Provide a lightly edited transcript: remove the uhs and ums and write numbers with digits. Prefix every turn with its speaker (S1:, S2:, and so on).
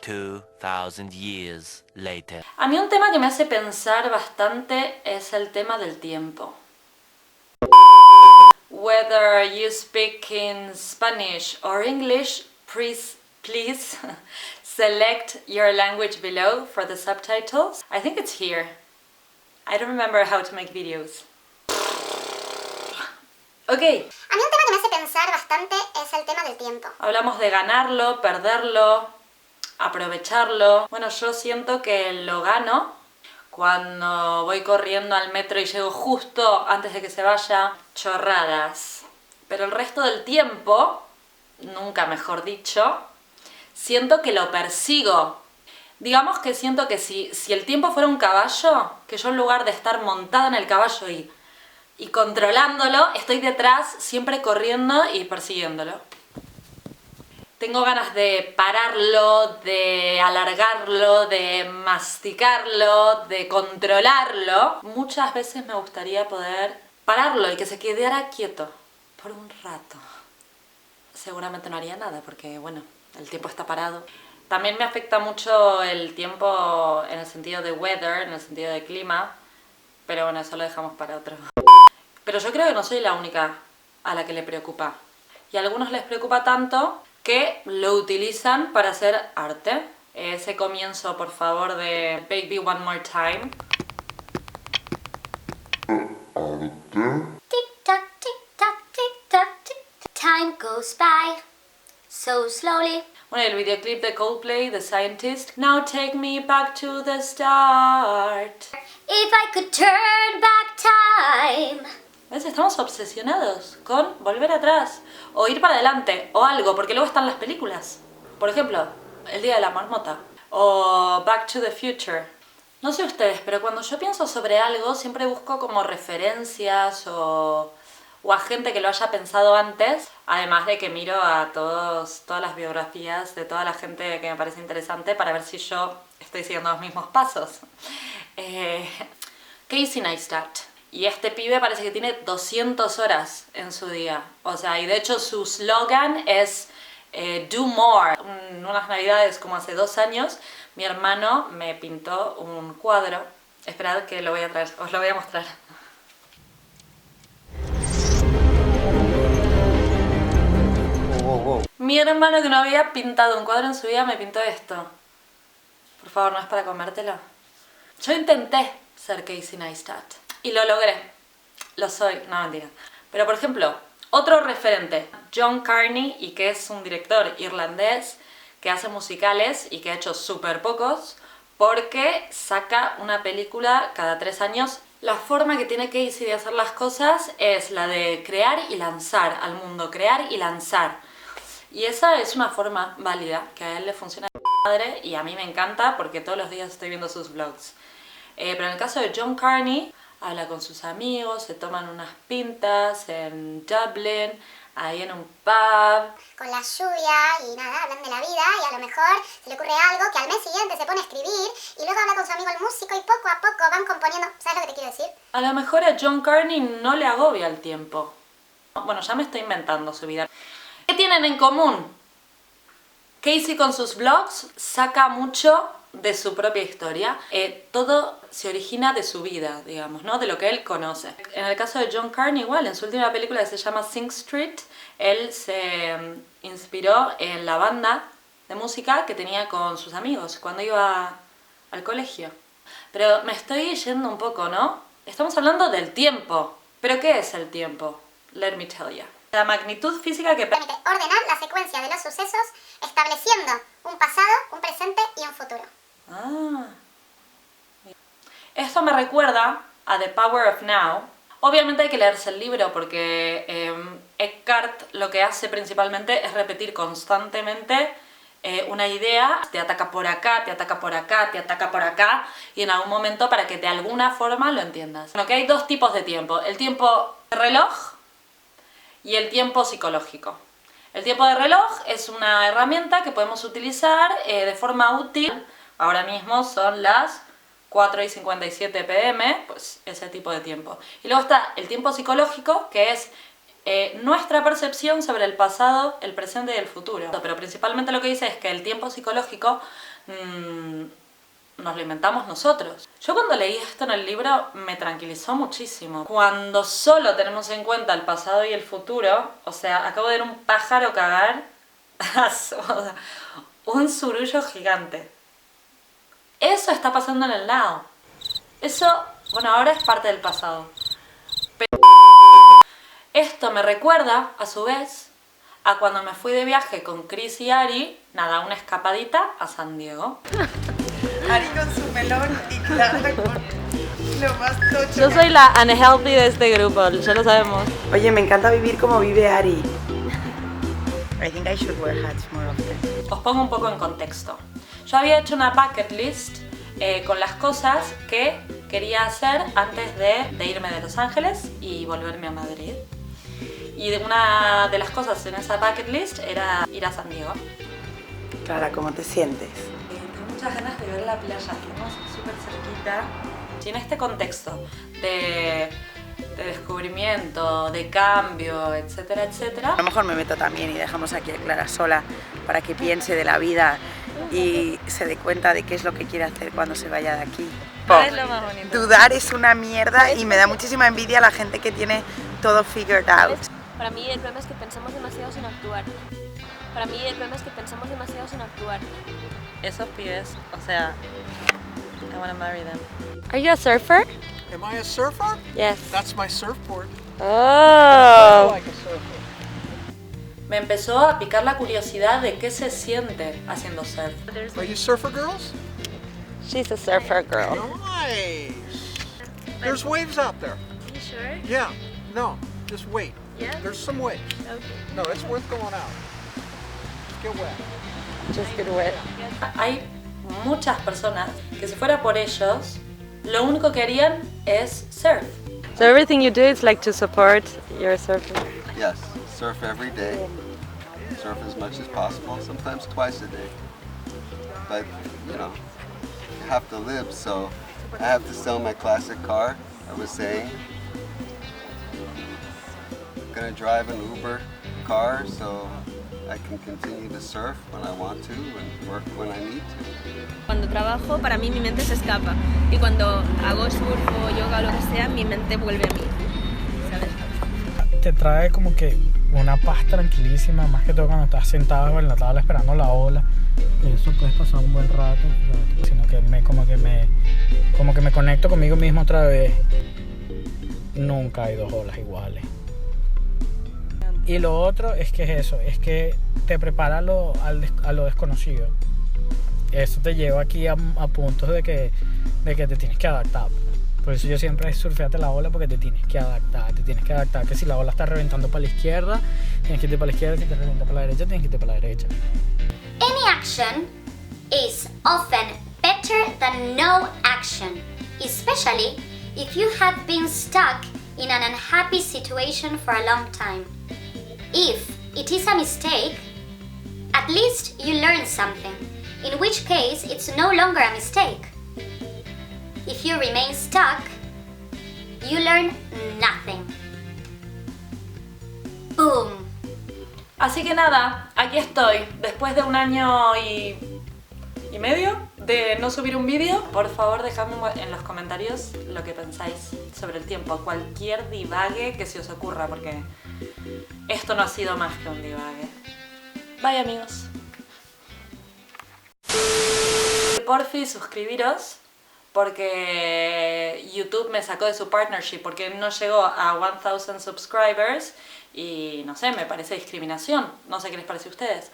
S1: 2,000 years later.
S2: A mí un tema que me hace pensar bastante es el tema del tiempo. Whether you speak in Spanish or English, please select your language below for the subtitles. I think it's here. I don't remember how to make videos. Ok.
S3: A mí un tema que me hace pensar bastante es el tema del tiempo.
S2: Hablamos de ganarlo, perderlo, aprovecharlo. Bueno, yo siento que lo gano cuando voy corriendo al metro y llego justo antes de que se vaya. Chorradas. Pero el resto del tiempo, nunca mejor dicho, siento que lo persigo. Digamos que siento que si el tiempo fuera un caballo, que yo en lugar de estar montada en el caballo y controlándolo, estoy detrás siempre corriendo y persiguiéndolo. Tengo ganas de pararlo, de alargarlo, de masticarlo, de controlarlo. Muchas veces me gustaría poder pararlo y que se quedara quieto por un rato. Seguramente no haría nada porque, bueno, el tiempo está parado. También me afecta mucho el tiempo en el sentido de weather, en el sentido de clima, pero bueno, eso lo dejamos para otro. Pero yo creo que no soy la única a la que le preocupa. Y a algunos les preocupa tanto que lo utilizan para hacer arte. Ese comienzo, por favor, de Baby One More Time.
S3: Tic-tac, tic-tac, tic-tac, tic-tac. Time goes by so slowly.
S2: Bueno, el videoclip de Coldplay, The Scientist. Now take me back to the start.
S3: If I could turn back time.
S2: ¿Ves? Estamos obsesionados con volver atrás o ir para adelante o algo, porque luego están las películas. Por ejemplo, El Día de la Marmota o Back to the Future. No sé ustedes, pero cuando yo pienso sobre algo siempre busco como referencias o a gente que lo haya pensado antes, además de que miro a todas las biografías de toda la gente que me parece interesante para ver si yo estoy siguiendo los mismos pasos. Casey Neistat. Y este pibe parece que tiene 200 horas en su día. O sea, y de hecho su slogan es Do More. En unas navidades como hace 2 años, mi hermano me pintó un cuadro. Esperad que lo voy a traer, os lo voy a mostrar. Mi hermano, que no había pintado un cuadro en su vida, me pintó esto. Por favor, ¿no es para comértelo? Yo intenté ser Casey Neistat y lo logré. Lo soy, no, mentira. Pero por ejemplo, otro referente, John Carney, y que es un director irlandés que hace musicales y que ha hecho súper pocos porque saca una película cada 3 años. La forma que tiene Casey de hacer las cosas es la de crear y lanzar al mundo, crear y lanzar. Y esa es una forma válida, que a él le funciona de madre y a mí me encanta porque todos los días estoy viendo sus vlogs. Pero en el caso de John Carney, habla con sus amigos, se toman unas pintas en Dublin, ahí en un pub.
S3: Con la lluvia y nada, hablan de la vida y a lo mejor se le ocurre algo que al mes siguiente se pone a escribir y luego habla con su amigo el músico y poco a poco van componiendo. ¿Sabes lo que te quiero decir?
S2: A lo mejor a John Carney no le agobia el tiempo. Bueno, ya me estoy inventando su vida. ¿Qué tienen en común? Casey con sus vlogs saca mucho de su propia historia. Todo se origina de su vida, digamos, ¿no? De lo que él conoce. En el caso de John Carney, igual, en su última película que se llama Sing Street, él se inspiró en la banda de música que tenía con sus amigos cuando iba al colegio. Pero me estoy yendo un poco, ¿no? Estamos hablando del tiempo. ¿Pero qué es el tiempo? Let me tell you. La magnitud física que
S3: Permite ordenar la secuencia de los sucesos estableciendo un pasado, un presente y un futuro.
S2: Esto me recuerda a The Power of Now. Obviamente hay que leerse el libro porque Eckhart lo que hace principalmente es repetir constantemente una idea. Te ataca por acá, te ataca por acá, te ataca por acá y en algún momento para que de alguna forma lo entiendas. Bueno, que hay 2 tipos de tiempo. El tiempo de reloj y el tiempo psicológico. El tiempo de reloj es una herramienta que podemos utilizar de forma útil. Ahora mismo son las 4:57 p.m, pues ese tipo de tiempo. Y luego está el tiempo psicológico, que es nuestra percepción sobre el pasado, el presente y el futuro. Pero principalmente lo que dice es que el tiempo psicológico nos lo inventamos nosotros. Yo cuando leí esto en el libro me tranquilizó muchísimo. Cuando solo tenemos en cuenta el pasado y el futuro, o sea, acabo de ver un pájaro cagar, o sea, un surullo gigante. Eso está pasando en el now. Eso, bueno, ahora es parte del pasado. Pero esto me recuerda, a su vez, a cuando me fui de viaje con Chris y Ari, nada, una escapadita a San Diego.
S1: Ari con su melón y Clara con lo más tocho.
S2: Yo soy la unhealthy de este grupo, ya lo sabemos.
S1: Oye, me encanta vivir como vive Ari. I think I should wear hats more often.
S2: Os pongo un poco en contexto. Yo había hecho una bucket list con las cosas que quería hacer antes de irme de Los Ángeles y volverme a Madrid. Y una de las cosas en esa bucket list era ir a San Diego.
S1: Clara, ¿cómo te sientes?
S2: Tengo muchas ganas de ver la playa, estamos súper cerquita. Y en este contexto de descubrimiento, de cambio, etcétera, etcétera.
S1: A lo mejor me meto también y dejamos aquí a Clara sola para que piense de la vida y se dé cuenta de qué es lo que quiere hacer cuando se vaya de aquí.
S2: Es lo más bonito.
S1: Dudar es una mierda y me da muchísima envidia a la gente que tiene todo figured out.
S4: Para mí el problema es que pensamos demasiado sin actuar. Para mí el problema es que pensamos demasiado sin actuar.
S2: Esos pibes, o sea, I wanna marry them. Are you a surfer?
S5: Am I a surfer?
S2: Yes.
S5: That's my surfboard. I
S2: Oh.
S5: like a surfer.
S2: Me empezó a picar la curiosidad de qué se siente haciendo surf.
S5: Are you surfer girls?
S2: She's a surfer girl.
S5: Nice. There's waves out there.
S4: Are you sure?
S5: Yeah. No, just wait.
S4: Yeah?
S5: There's some waves.
S4: Okay.
S5: No, it's worth going out. Just get wet.
S2: Just get wet. Hay muchas personas que si fuera por ellos, lo único que harían es surf. So everything you do is like to support your surfing.
S6: Yes, surf every day. Surf as much as possible, sometimes twice a day. But, you know, you have to live, so I have to sell my classic car, I was saying. I'm gonna drive an Uber car so I can continue to surf when I want to and work when I need to.
S4: Cuando trabajo, para mí mi mente se escapa. Y cuando hago surf o yoga o lo que sea, mi mente vuelve a mí. ¿Sabes?
S7: Te trae como que una paz tranquilísima, más que todo cuando estás sentado en la tabla esperando la ola. Y eso puedes pasar un buen rato, sino que como que me conecto conmigo mismo otra vez. Nunca hay dos olas iguales. Y lo otro es que es eso, es que te prepara a lo desconocido. Eso te lleva aquí a puntos de que te tienes que adaptar. Por eso yo siempre surfeate la ola, porque te tienes que adaptar, que si la ola está reventando para la izquierda, tienes que irte para la izquierda, si te revienta para la derecha, tienes que irte para la derecha.
S3: Any action is often better than no action, especially if you have been stuck in an unhappy situation for a long time. If it is a mistake, at least you learn something, in which case it's no longer a mistake. If you remain stuck, you learn nothing. Boom.
S2: Así que nada, aquí estoy, después de un año y medio de no subir un vídeo. Por favor, dejadme en los comentarios lo que pensáis sobre el tiempo, cualquier divague que se os ocurra, porque esto no ha sido más que un divague. Bye, amigos. Porfi, suscribiros, porque YouTube me sacó de su partnership, porque no llegó a 1000 subscribers y no sé, me parece discriminación. No sé qué les parece a ustedes.